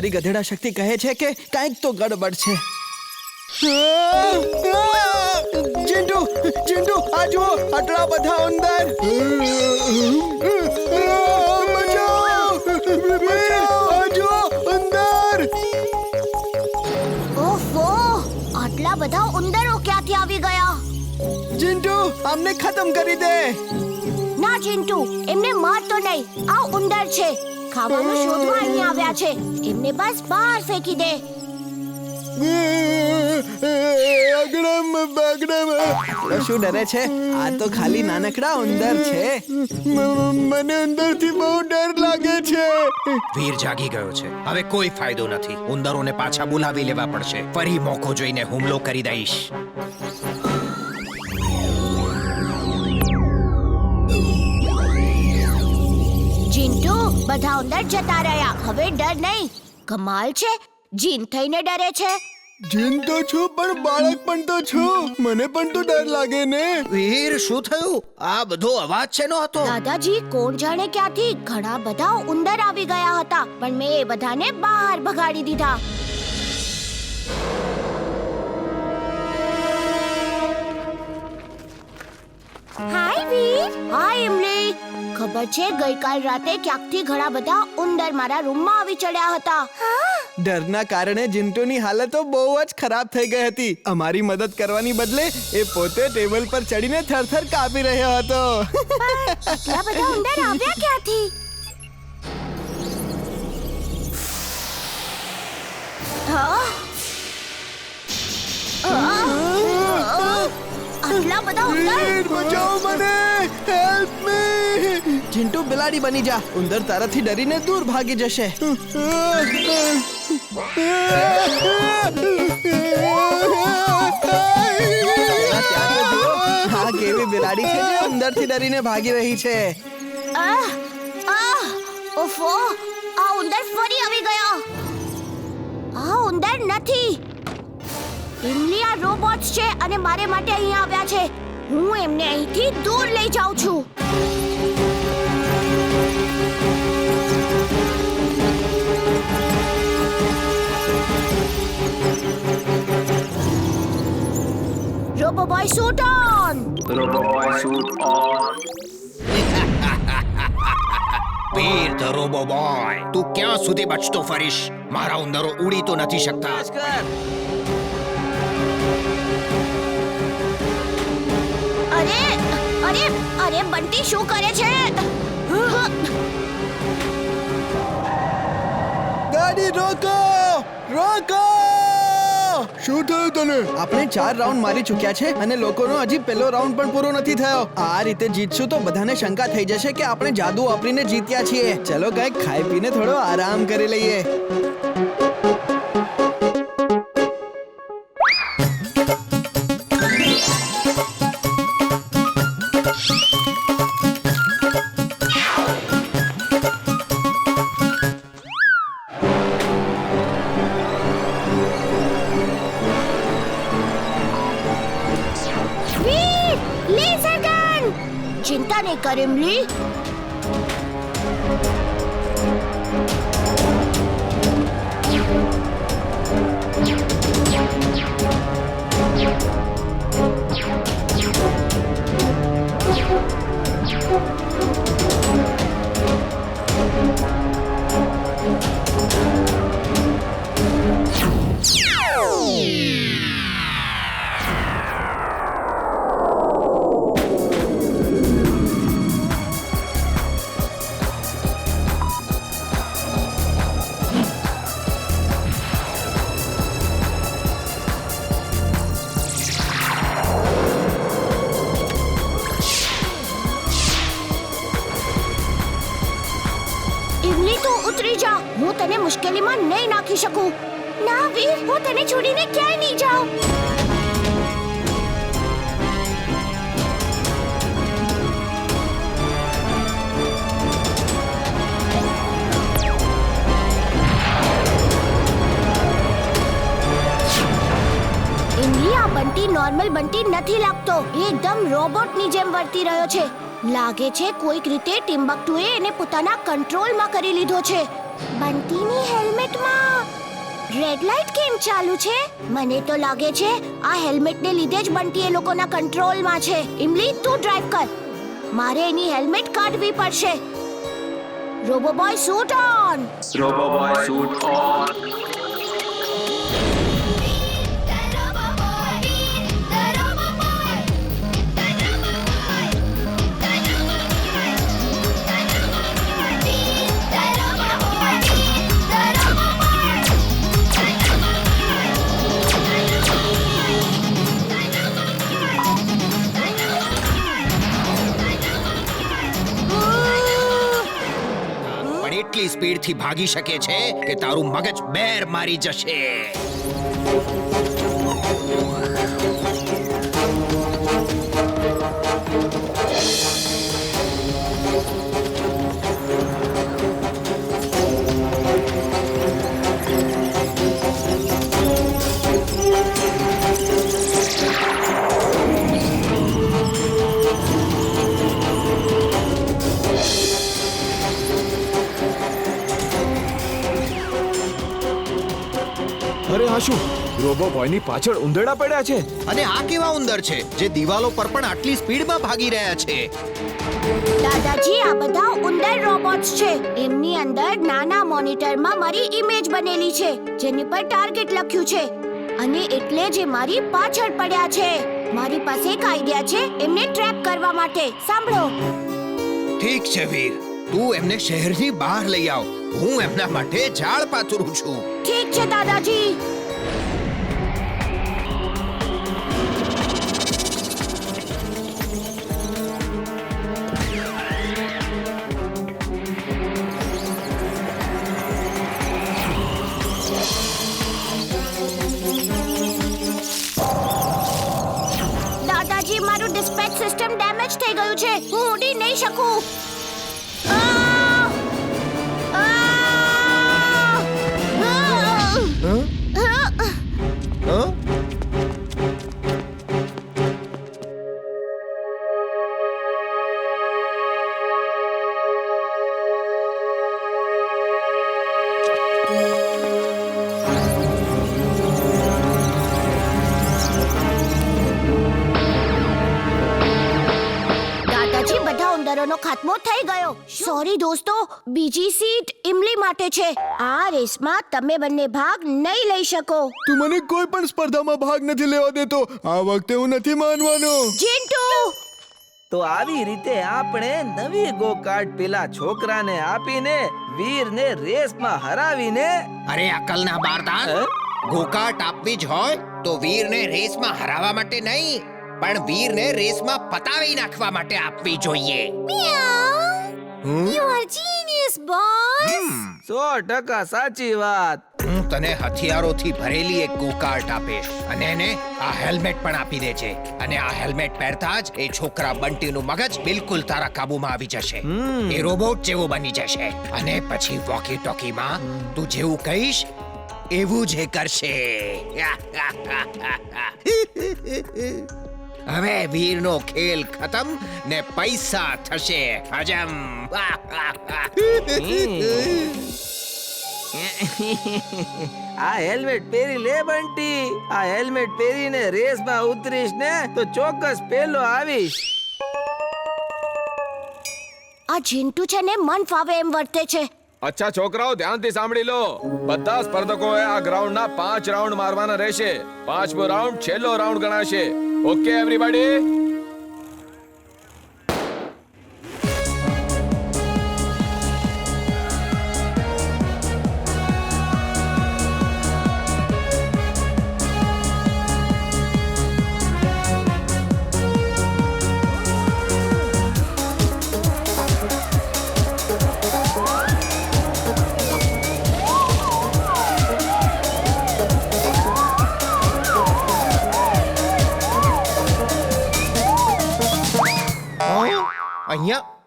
મારી ગધેડા શક્તિ કહે છે કે કાંઈક તો ગડબડ છે. ચિંટુ, ચિંટુ, આ જુઓ, આટલા બધા ઉંદર. બચાવ! આ જુઓ, ઉંદર! ઓફો, આટલા બધા ઉંદરો ક્યાંથી આવી ગયા? ચિંટુ, આમને ખતમ કરી દે. ના ચિંટુ, એમને મારતો નહીં. આ ઉંદર છે, ખાવાનું શોધવા અહીં આવ્યા છે. એમને બસ બહાર ફેંકી દે. શું ડરે છે? આ તો ખાલી નાનકડા ઉંદર છે. મને અંદરથી બહુ ડર લાગે છે. વીર જાગી ગયો છે. હવે કોઈ ફાયદો નથી. ઉંદરોને પાછા બોલાવી લેવા પડશે. ફરી મોકો જોઈને હુમલો કરી દઈશ. ચિંટુ, બધા ઉંદર જતા રહ્યા. હવે ડર નહીં. કમાલ છે, જીન થઈને ડરે છે. જીન તો છું, પણ બાળક પણ તો છું. મને પણ તો ડર લાગે ને. વીર, શું થયું? આ બધો અવાજ શેનો હતો? દાદાજી, કોણ જાણે ક્યાંથી ઘણા બધા ઉંદર આવી ગયા હતા, પણ મેં એ બધાને બહાર ભગાડી દીધા. હાય વીર. હાય ઇમલી. ખબર છે, ગઈકાલ રાતે ક્યાંકથી ઘણા બધા ઉંદર મારા રૂમમાં આવી ચડ્યા હતા. ડરના કારણે ચિંટુની હાલત તો બહુ જ ખરાબ થઈ ગઈ હતી. અમારી મદદ કરવાની બદલે એ પોતે ટેબલ પર ચડીને થરથર કાપી રહ્યો હતો. આટલા બધા ઉંદર આવ્યા ક્યાંથી? આટલા બધા ઉંદર! બચાવો મને! Help me! ચિંટુ, બિલાડી બની જા. ઉંદર તારાથી ડરીને દૂર ભાગી જશે. હા, કેવી બિલાડી છે જે ઉંદરથી ડરીને ભાગી રહી છે. ઓફો, આ ઉંદર ફરી આવી ગયા. આ ઉંદર નથી. ઇમલી, આ રોબોટ્સ છે અને મારે માટે અહીં આવ્યા છે. હું એમને અહીંથી દૂર લઈ જાઉં છું. Robo boy suit on. Veer the robo boy, તું ક્યાં સુધી બચતો ફરીશ? મારા ઉંદરો ઉડી તો નથી શકતા. અરે અરે અરે, બંટી શું કરે છે? ગાડી રોકો! રોકો! શું થયું તને? આપણે 4 રાઉન્ડ મારી ચૂક્યા છે અને લોકોનો હજી પહેલો રાઉન્ડ પણ પૂરો નથી થયો. આ રીતે જીતશું તો બધાને શંકા થઈ જશે કે આપણે જાદુ વાપરીને જીત્યા છીએ. ચલો કંઈક ખાઈ પીને થોડો આરામ કરી લઈએ. ચિંતા નહીં કર ઇમલી. ઉતરી જા. હું તને મુશ્કેલીમાં નહીં નાખી શકું. ના વીર, હું તને છોડીને ક્યાંય નહીં જાઉં. ઇમલી, આ બંટી નોર્મલ બંટી નથી લાગતો. એ એકદમ રોબોટની જેમ વર્તી રહ્યો છે. લાગે છે કોઈક રીતે ટિમ્બક્ટુએ એને પોતાના કંટ્રોલમાં કરી લીધો છે. બંટીની હેલ્મેટમાં રેડ લાઇટ કેમ ચાલુ છે? મને તો લાગે છે આ હેલ્મેટને લીધે જ બંટી એ લોકોના કંટ્રોલમાં છે. ઇમલી તું ડ્રાઈવ કર. મારે એની હેલ્મેટ કાઢવી પડશે. Roboboy suit on. Roboboy suit on. પણ એટલી સ્પીડથી ભાગી શકે છે કે તારું મગજ બેર મારી જશે. અરે આ શું રોબોબોયની પાછળ ઉંદરડા પડ્યા છે. અને આ કેવા ઉંદર છે જે દિવાલો પર પણ આટલી સ્પીડમાં ભાગી રહ્યા છે? દાદાજી આ બધા ઉંદર રોબોટ્સ છે. એમની અંદર નાના મોનિટરમાં મારી ઇમેજ બનેલી છે જેની પર ટાર્ગેટ લખ્યું છે અને એટલે જ એ મારી પાછળ પડ્યા છે. મારી પાસે એક આઈડિયા છે એમને ટ્રેપ કરવા માટે. સાંભળો. ઠીક છે વીર, તું એમને શહેરની બહાર લઈ આવ. હું એમના માટે ઝાડ પાથરું છું. ઠીક છે દાદાજી. દાદાજી મારું ડિસ્પેચ સિસ્ટમ ડેમેજ થઈ ગયું છે. હું ઉડી નહીં શકું. આ! આ! આ! દાદાજી બધા ઉંદરોનો ખાત્મો થઈ ગયો. સોરી દોસ્તો, બીજી સીટ ઇમલી માટે છે. આ રેસમાં તમે બંને ભાગ નહીં લઈ શકો. તું મને કોઈ પણ સ્પર્ધામાં ભાગ નથી લેવા દેતો. આ વખતે હું નથી માનવાનો. ચિંટુ, તો આવી રીતે આપણે નવી ગોકાર્ટ પેલા છોકરાને આપીને વીરને રેસમાં હરાવીને અરે અકલના બારદાન, ગોકાર્ટ આપવી જ હોય તો વીરને રેસમાં હરાવવા માટે નહીં, પણ વીરને રેસમાં પતાવી નાખવા માટે આપવી જોઈએ. you are genius boss. 100% સાચી વાત. હું તને હથિયારોથી ભરેલી એક ગોકાર્ટ આપીશ અને એને આ હેલ્મેટ પણ આપી દેજે. અને આ હેલ્મેટ પહેરતા જ એ છોકરા બંટીનું મગજ બિલકુલ તારા કાબુમાં આવી જશે. એ રોબોટ જેવો બની જશે અને પછી વોકી ટોકીમાં તું જેવું કહીશ એવું જ એ કરશે. હવે વીરનો ખેલ ખતમ ને પૈસા થશે હજમ. આ હેલ્મેટ પહેરી લે બંટી. આ હેલ્મેટ પહેરીને રેસમાં ઉતરીશ ને તો ચોક્કસ પેલો આવીશ. આ ચિંટુ છે ને મન ફાવે એમ વર્તે છે. અચ્છા છોકરાઓ, ધ્યાનથી સાંભળી લો. બધા સ્પર્ધકોએ આ ગ્રાઉન્ડના 5 રાઉન્ડ મારવાના રહેશે. 5મો રાઉન્ડ છેલ્લો રાઉન્ડ ગણાશે. Okay everybody?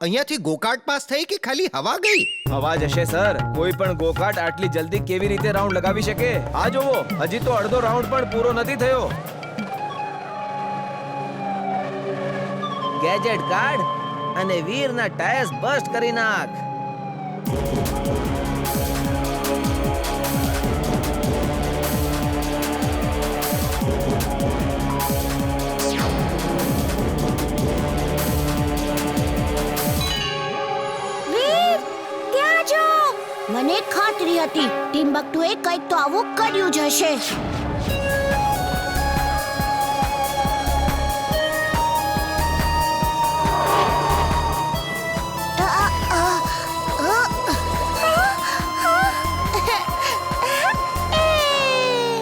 અહીંયાથી ગોકાર્ટ પાસ થઈ કે ખાલી હવા ગઈ? હવા જશે સર. કોઈ પણ ગોકાર્ટ આટલી જલ્દી કેવી રીતે રાઉન્ડ લગાવી શકે? આ જોવો, હજી તો અડધો રાઉન્ડ પણ પૂરો નથી થયો. ગેજેટ કાઢ અને વીરના ટાયર્સ બસ્ટ કરી નાખ. આવી હતી ટિમ્બકટુએ કંઈક તો આવું કર્યું જ હશે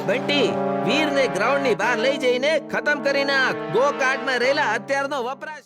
બંટી વીરને ગ્રાઉન્ડની બહાર લઈ જઈને ખતમ કરી નાખ ગો કાર્ટમાં રહેલા હથિયારનો વપરાશ